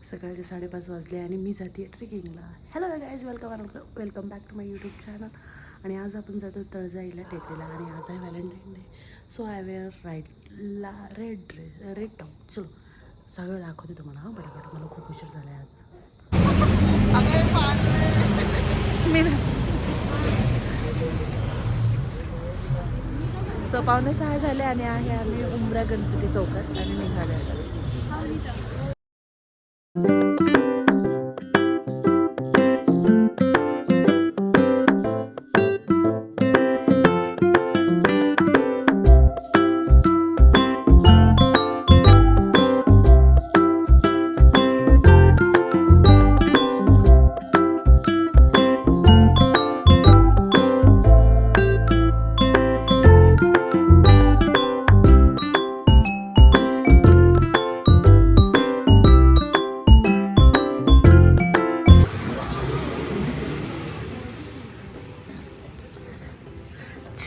सकाळचे 5:30 वाजले आणि मी जाते ट्रेकिंगला. Hello guys, welcome back to my YouTube channel. आणि आज आपण जातो तळजाईला टेकडीला आणि आज आहे Valentine day. So I wear red top. चलो सगळं दाखवते तुम्हाला. हां पटापट, मला खूप उशीर झाला आहे आज. सो 5:45 झाले आणि आहे आम्ही उमरा गणपती चौकात आणि निघाले.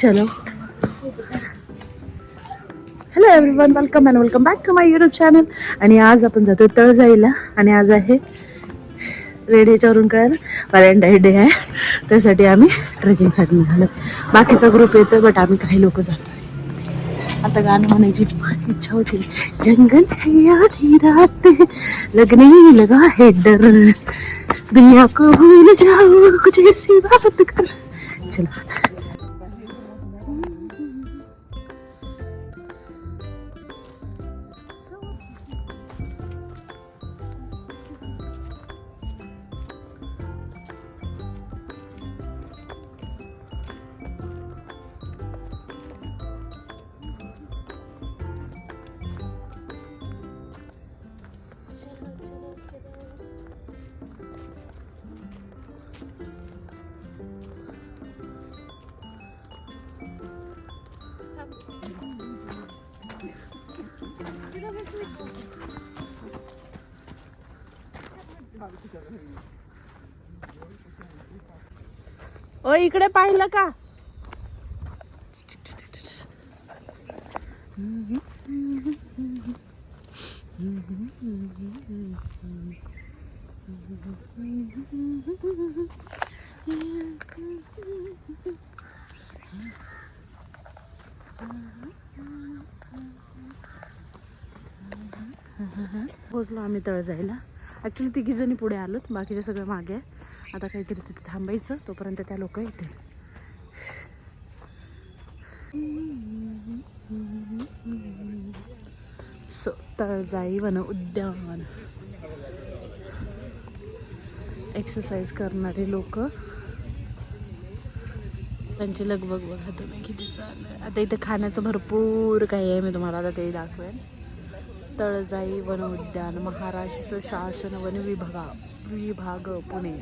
चलो, hello everyone, welcome back to my YouTube channel. आणि आज आपण जातो तळजाईला आणि आज आहे रेड, ह्याच्यावरून कळलं व्हॅलेंटाईन डे आहे. त्यासाठी आम्ही ट्रेकिंगसाठी निघालो. बाकीचा ग्रुप येतोय बट आम्ही काही लोक जातोय. आता गाणं म्हणायची इच्छा होती. जंगल है आधी रात लगने लगा है डर, दुनिया को भूल जाओ कुछ ऐसी बात कर. चलो ओ, इकडे पाहिलं का? पोचलो आम्ही तळजाईला. ॲक्च्युली 3 जणी पुढे आलोत, बाकीचे सगळे मागे आहे. आता काहीतरी तिथे थांबायचं, तोपर्यंत त्या लोक येतील. सो तळजाई वन उद्यान. एक्सरसाइज करणारे लोक, त्यांची लगबग बघा तुम्ही किती चालू आहे. आता इथे खाण्याचं भरपूर काही आहे, मी तुम्हाला आता ते दाखवेन. तळजाई वन उद्यान, महाराष्ट्र शासन वन विभाग पुणे.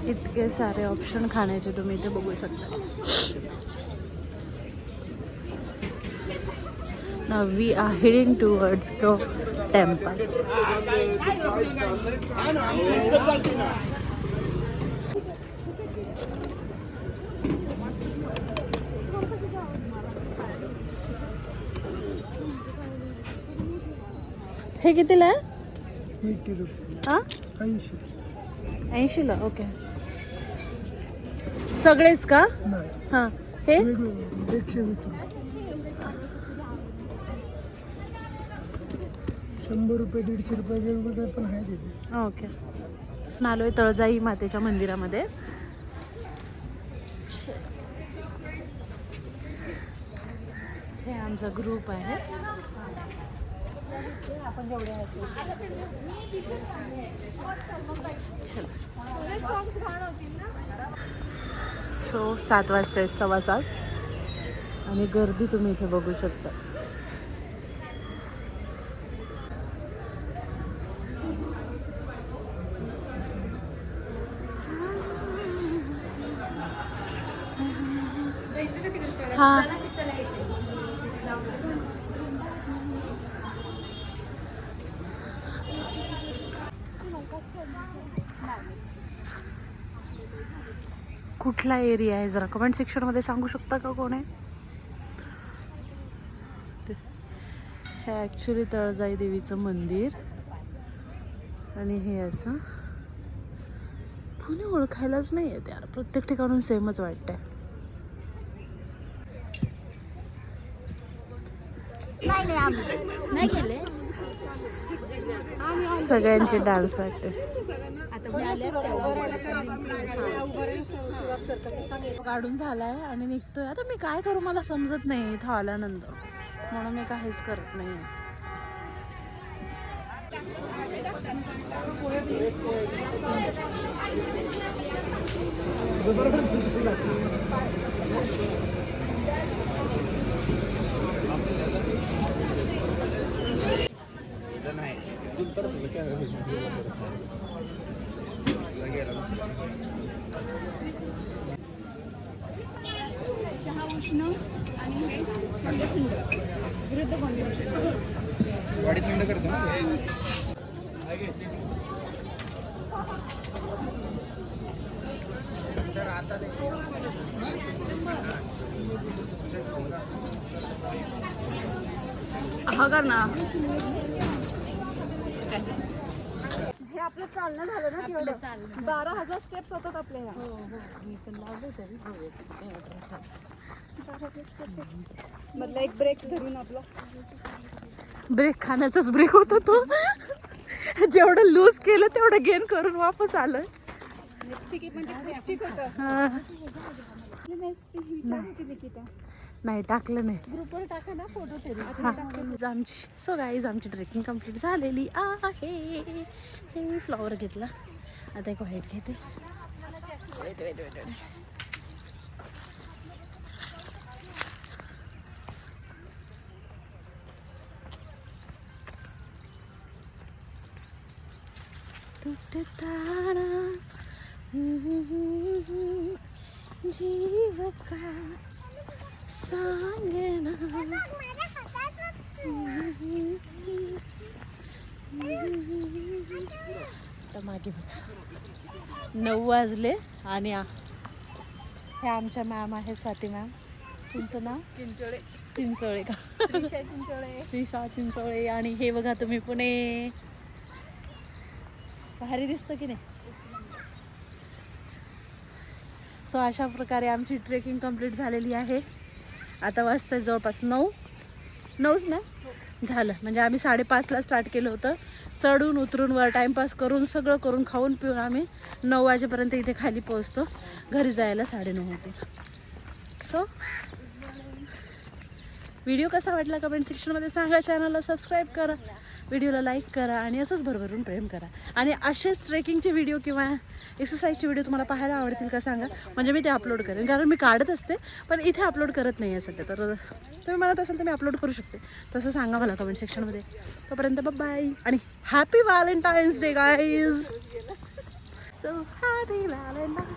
इतके सारे ऑप्शन खाण्याचे तुम्ही इथे बघू शकता. Now we are heading towards the temple. हे कितीला आहे? 80 रुपये. हां 80 ला. ओके, सगळेच का? नाही, हां. हे 120 रुपये. 100 रुपये 150 रुपये वेगवेगळे पण आहे तिथे. ओके. आलोय तळजाई मातेच्या मंदिरामध्ये. हे आमचा ग्रुप आहे. सो 7 वाजता, 7:15, आणि गर्दी तुम्ही इथे बघू शकता. हां कुठला एरिया आहे जरा कमेंट सेक्शन मध्ये सांगू शकता का कोण आहे? हे ॲक्च्युली तळजाई देवीचं मंदिर आणि हे असं पुणे ओळखायलाच नाही येत यार, प्रत्येक ठिकाणून सेमच वाटतंय. नाही गेले सगळ्यांचे डान्स वाटते. काढून झालाय आणि निघतोय. आता मी काय करू मला समजत नाही इथं आल्यानंतर, म्हणून मी काहीच करत नाही. चहा उष्ण आणि हे थंड विरुद्ध कॉम्बिनेशन. गाडी थंड करतो ना. हा कर ना. हे आपलं चालणं झालं ना केवढं 12,000 स्टेप्स होतात आपल्या ह्या. मधला एक ब्रेक धरून आपला ब्रेक खाण्याचाच ब्रेक होता तो. जेवढं लूज केलं तेवढं गेन करून वापस आलं. लिपस्टिक पण लिपस्टिक होतं. हा. विचार होती निकिता नाही टाकलं नाही. ग्रुपवर टाका ना फोटो तरी. आमची सो गाईज आमची ट्रेकिंग कंप्लीट झालेली आहे. हे मी फ्लॉवर घेतला, आता एक व्हाईट घेते. वेट. तुटताना जीव का सांगना. आता मागे बघा 9 वाजले आणि हे आमच्या मॅम आहे स्वाती मॅम. तुमचं नाव? चिंचोळे का? श्रीशा चिंचोळे. आणि हे बघा तुम्ही पुणे. भारी दिसतं की नाही? सो अशा प्रकारे आमची ट्रेकिंग कंप्लीट झालेली आहे. आता वाजता जवळपास 9च ना झालं. म्हणजे आम्ही 5:30ला स्टार्ट केलं होतं. चढून उतरून वर टाईमपास करून सगळं करून खाऊन पिऊन आम्ही 9 वाजेपर्यंत इथे खाली पोहोचतो. घरी जायला 9:30 होते. सो व्हिडिओ कसा वाटला कमेंट सेक्शनमध्ये सांगा. चॅनलला सबस्क्राईब करा, व्हिडिओला लाईक करा आणि असंच भरभरून प्रेम करा. आणि असेच ट्रेकिंगचे व्हिडिओ किंवा एक्सरसाइजचे व्हिडिओ तुम्हाला पाहायला आवडतील का सांगा, म्हणजे मी ते अपलोड करेन. कारण मी काढत असते पण इथे अपलोड करत नाही आहे सध्या. तर तुम्ही म्हणत असाल तर मी अपलोड करू शकते, तसं सांगा मला कमेंट सेक्शनमध्ये. तोपर्यंत बाय आणि happy Valentine's day guys. So happy Valentine's.